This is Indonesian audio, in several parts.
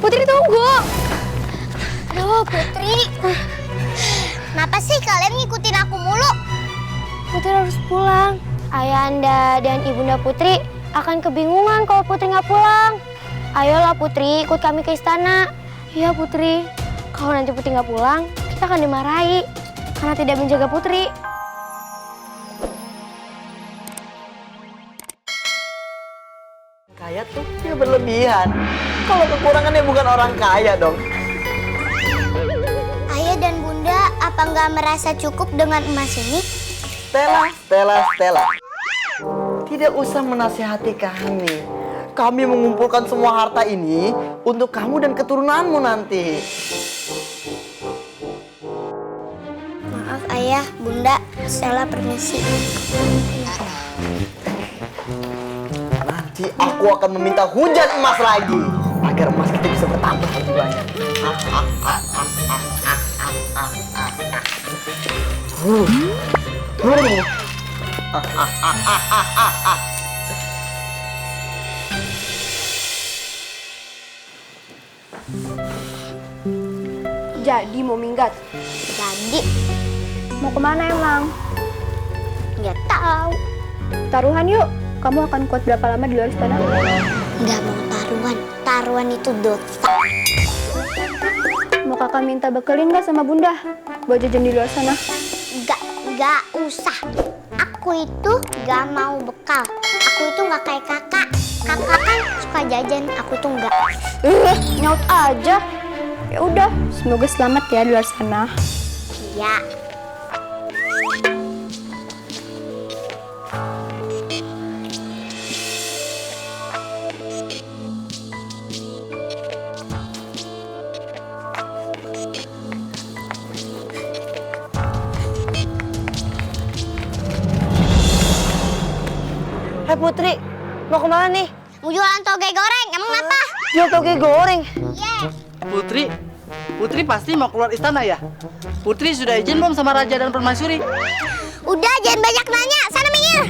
Putri tunggu. Aduh, Putri. Kenapa sih kalian ngikutin aku mulu? Putri harus pulang. Ayahanda dan ibunda Putri akan kebingungan kalau Putri nggak pulang. Ayolah Putri, ikut kami ke istana. Iya Putri, kalau nanti Putri nggak pulang, kita akan dimarahi karena tidak menjaga Putri. Kaya tuh ya berlebihan. Kalau kekurangannya bukan orang kaya dong. Ayah dan bunda, apa nggak merasa cukup dengan emas ini? Stella. Tidak usah menasihati kami. Kami mengumpulkan semua harta ini untuk kamu dan keturunanmu nanti. Maaf ayah, bunda, Stella permisi. Nanti aku akan meminta hujan emas lagi agar emas kita bisa bertambah lebih banyak. Jadi mau minggat? Jadi, Mau kemana emang? nggak tahu. Taruhan yuk. Kamu akan kuat berapa lama di luar istana? Nggak mau taruhan. Taruhan itu dosa. Mau kakak minta bekelin nggak sama bunda? Buat jajan di luar sana. Nggak usah. Aku itu nggak mau bekal. Aku itu nggak kayak kakak. Kakak kan suka jajan, aku tuh nggak. Nyaut aja. Ya udah, semoga selamat ya di luar sana. Ya. Hai Putri, mau kemana nih? Mau jualan toge goreng, emang apa? Jual toge goreng. Yes. Putri pasti mau keluar istana ya? Putri sudah izin belum sama raja dan permaisuri? Udah, jangan banyak nanya. Sana minggir.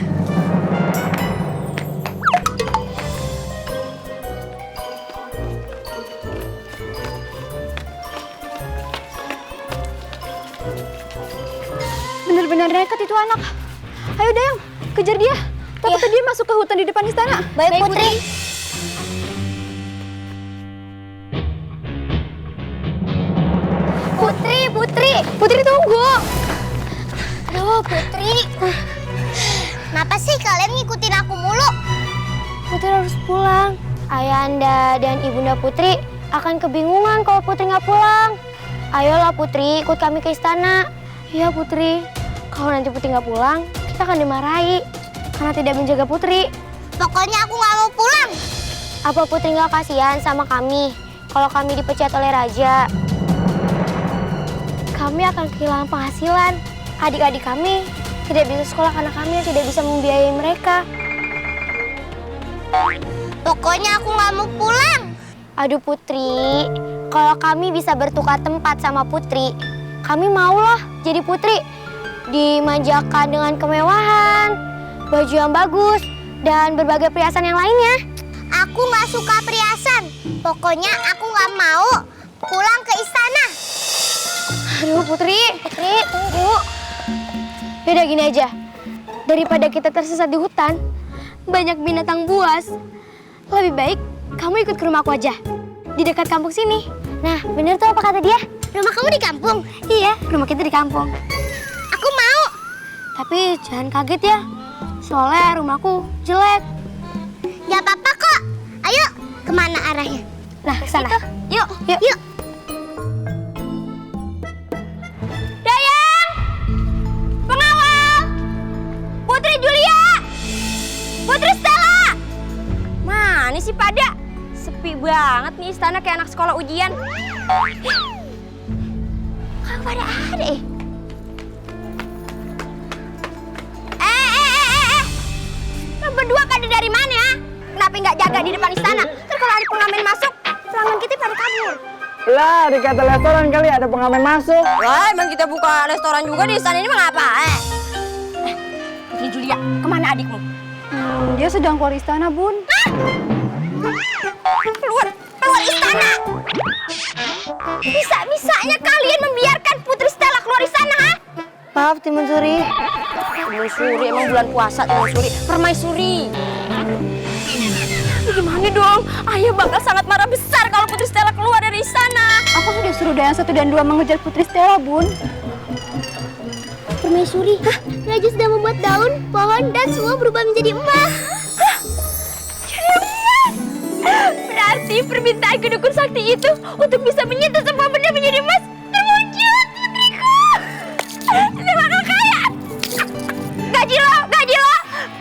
Bener-bener nekat itu anak. Ayo Dayang, kejar dia. Takutnya dia masuk ke hutan di depan istana. Baik, Putri. Putri tunggu. Aduh, Putri. Kenapa sih kalian ngikutin aku mulu? Putri harus pulang. Ayahanda dan ibunda Putri akan kebingungan kalau Putri nggak pulang. Ayolah Putri, ikut kami ke istana. Iya Putri, kalau nanti Putri nggak pulang, kita akan dimarahi karena tidak menjaga Putri. Pokoknya aku nggak mau pulang. Apa Putri nggak kasihan sama kami kalau kami dipecat oleh raja? Kami akan kehilangan penghasilan. Adik-adik kami tidak bisa sekolah karena kami yang tidak bisa membiayai mereka. Pokoknya aku nggak mau pulang. Aduh Putri, kalau kami bisa bertukar tempat sama Putri, kami maulah jadi Putri. Dimanjakan dengan kemewahan, baju yang bagus, dan berbagai perhiasan yang lainnya. Aku nggak suka perhiasan. Pokoknya aku nggak mau pulang ke istana. Aduh Putri, tunggu. Yaudah gini aja, daripada kita tersesat di hutan, banyak binatang buas, lebih baik kamu ikut ke rumah aku aja, di dekat kampung sini. Nah, bener tuh apa kata dia? Rumah kamu di kampung? Iya, rumah kita di kampung. Aku mau. Tapi jangan kaget ya, soalnya rumahku jelek. Gak apa-apa kok. Ayo, kemana arahnya? Nah, ke sana. Yuk. Dayang! Pengawal! Putri Julia! Putri Stella! Mana sih pada? Sepi banget nih istana kayak anak sekolah ujian. Kagak pada ada Lo berdua pada dari mana ya? Kenapa nggak jaga di depan istana? Terus kalau ada pengamen masuk, pelanggan kita pada kabur. Lah, dikata restoran kali ada pengamen masuk. Wah, emang kita buka restoran juga di istana ini mah ngapa? Putri Julia, kemana adikmu? Dia sedang keluar istana, Bun. Keluar istana. Bisa-bisanya kalian membiarkan Putri Stella keluar di sana, ha? Maaf, Timun Suri. Timun Suri, emang bulan puasa Timun Suri. Permaisuri. Gimana dong? Ayah bakal sangat marah besar kalau Putri Stella keluar dari sana. Aku sudah suruh Dayang 1 dan 2 mengejar Putri Stella, Bun. Permaisuri, Raja sudah membuat daun, pohon, dan semua berubah menjadi emas. Berarti permintaan kedukun sakti itu untuk bisa menyentuh semua benda menjadi emas terwujud, putriku. Kita bakal kaya. Gaji lo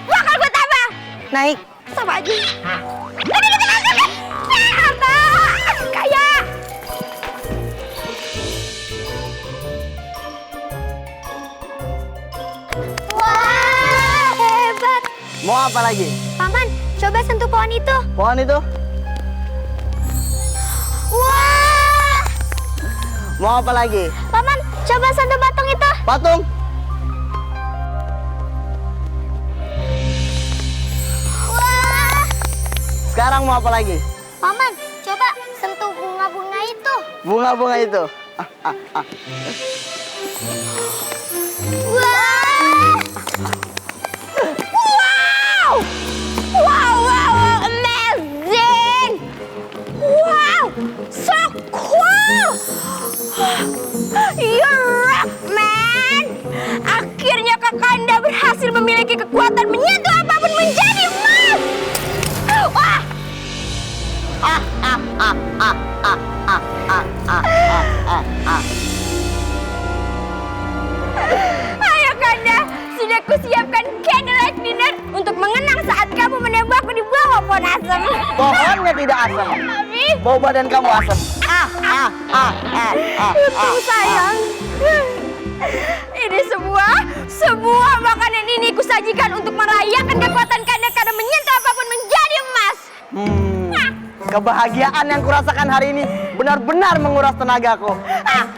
bakal gue tambah. Naik. Sama aja. Tapi kita masuk kan? Harta kaya. Wah, hebat. Mau apa lagi? Paman, coba sentuh pohon itu. Pohon itu? Wah. Mau apa lagi? Paman, coba sentuh patung itu. Patung? Wah. Sekarang mau apa lagi? Paman, coba sentuh bunga-bunga itu. Bunga-bunga itu. Wah. Wow, amazing. Wow, so cool. You're rock, man. Akhirnya Kakanda berhasil memiliki kekuatan menyentuh apapun menjadi emas. Wah. Ayo Kanda, sudah kusiapkan candlelight dinner untuk mengenang saat kamu menembakku di bawah pohon asem. Pohonnya tidak asam. Tapi, Bau badan kamu asam. untung sayang. Ini semua makanan ini kusajikan untuk merayakan kekuatan Kanda karena menyentuh apapun menjadi emas. Kebahagiaan yang kurasakan hari ini benar-benar menguras tenagaku.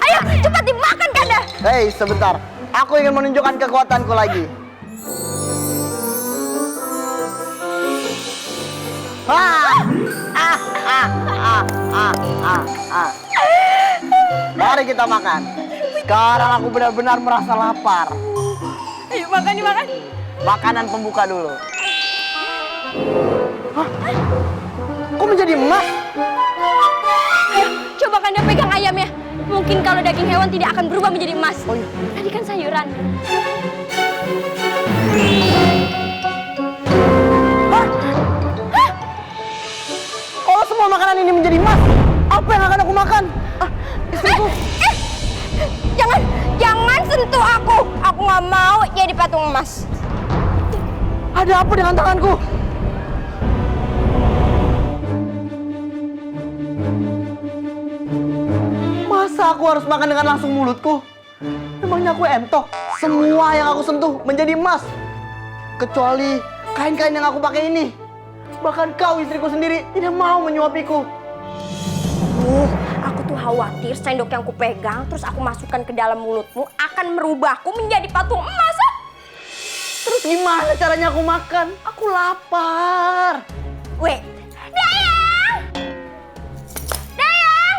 Ayo cepat dimakan Kanda. Hei, sebentar. Aku ingin menunjukkan kekuatanku lagi. Mari kita makan. Sekarang aku benar-benar merasa lapar. Ayo makan dimakan. Makanan pembuka dulu. Hah? Kok menjadi emas? Ayo coba Kanda pegang ayamnya. Mungkin kalau daging hewan tidak akan berubah menjadi emas. Oh iya. Tadi kan sayuran. Kalau semua makanan ini menjadi emas, apa yang akan aku makan? Istriku. Jangan sentuh aku. Aku nggak mau jadi patung emas. Ada apa dengan tanganku? Masa aku harus makan dengan langsung mulutku? Memangnya aku entok? Semua yang aku sentuh menjadi emas. Kecuali kain-kain yang aku pakai ini. Bahkan kau, istriku sendiri, tidak mau menyuapiku. Aku tuh khawatir sendok yang kupegang terus aku masukkan ke dalam mulutmu akan merubahku menjadi patung emas. Terus gimana caranya aku makan? Aku lapar. Wait, Dayang! Dayang!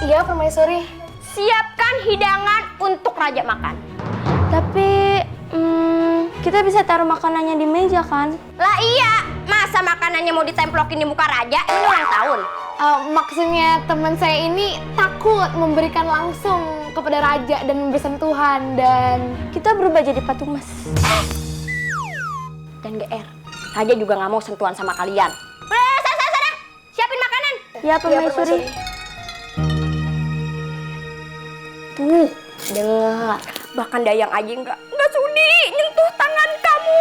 Iya, Permaisuri. Siapkan hidangan untuk raja makan. Tapi kita bisa taruh makanannya di meja kan? Lah iya, masa makanannya mau ditemplokin di muka raja? Ini ulang tahun. Maksudnya teman saya ini takut memberikan langsung kepada raja dan bersentuhan dan kita berubah jadi patung emas. Dan GR, raja juga nggak mau sentuhan sama kalian. Udah, sana. Siapin makanan. Ya, Permaisuri. Tuh, dengar. Bahkan Dayang aja nggak sudi nyentuh tangan kamu.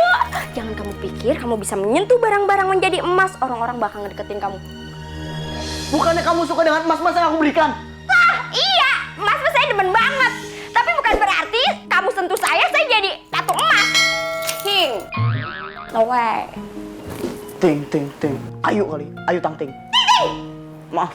Jangan kamu pikir kamu bisa menyentuh barang-barang menjadi emas. Orang-orang bakal ngedeketin kamu. Bukannya kamu suka dengan emas-emas yang aku berikan? Lah, iya. Emas saya demen banget. Tapi bukan berarti kamu sentuh saya jadi patung emas. Hing. No way. Ting. Ayo kali, ayo tang ting. Maaf.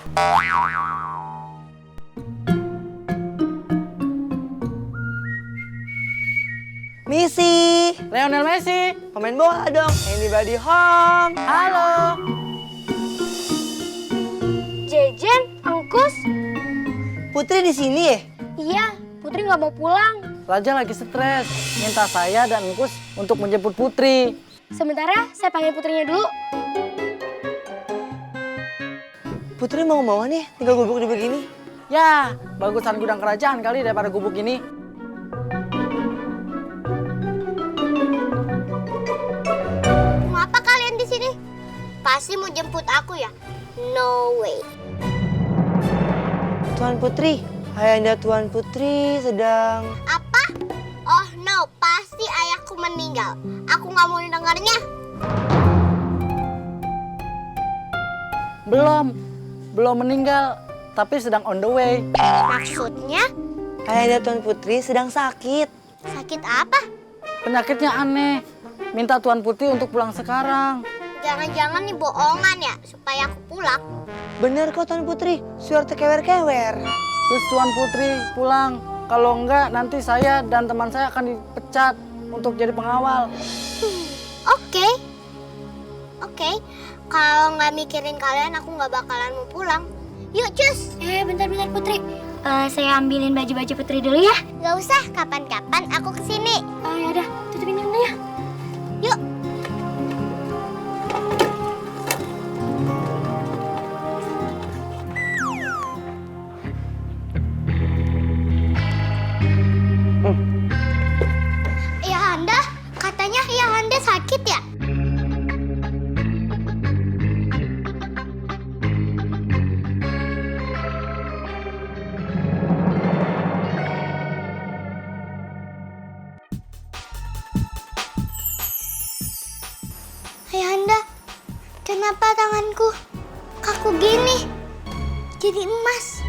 Misi, Lionel Messi. pemain bola dong. Anybody home? Halo. Jejen, Putri di sini ya? Iya, Putri nggak mau pulang. Raja lagi stres, minta saya dan Engkus untuk menjemput Putri. Sementara saya panggil putrinya dulu. Putri mau kemana nih? Tinggal gubuk di begini. Ya, bagusan gudang kerajaan kali daripada gubuk ini. Mau apa kalian di sini? Pasti mau jemput aku ya? No way. Tuan Putri, ayahanda Tuan Putri sedang... Apa? Oh no, pasti ayahku meninggal. Aku nggak mau dengarnya. Belum meninggal, tapi sedang on the way. Maksudnya Ayahanda Tuan Putri sedang sakit. sakit apa? Penyakitnya aneh. Minta Tuan Putri untuk pulang sekarang. Jangan-jangan nih bohongan ya supaya aku pulang. Bener kok Tuan Putri, suara kewer-kewer. Terus Tuan Putri pulang. Kalau enggak, nanti saya dan teman saya akan dipecat untuk jadi pengawal. Oke. Oke. Kalau nggak mikirin kalian, aku nggak bakalan mau pulang. Yuk, cus. Bentar-bentar Putri. Saya ambilin baju-baju Putri dulu ya. Nggak usah, kapan-kapan aku kesini. Oh ya udah, tutupin dulu ya. Yuk. Ya Anda, katanya ya Anda sakit ya? Ayahanda, kenapa tanganku kaku gini? Jadi emas.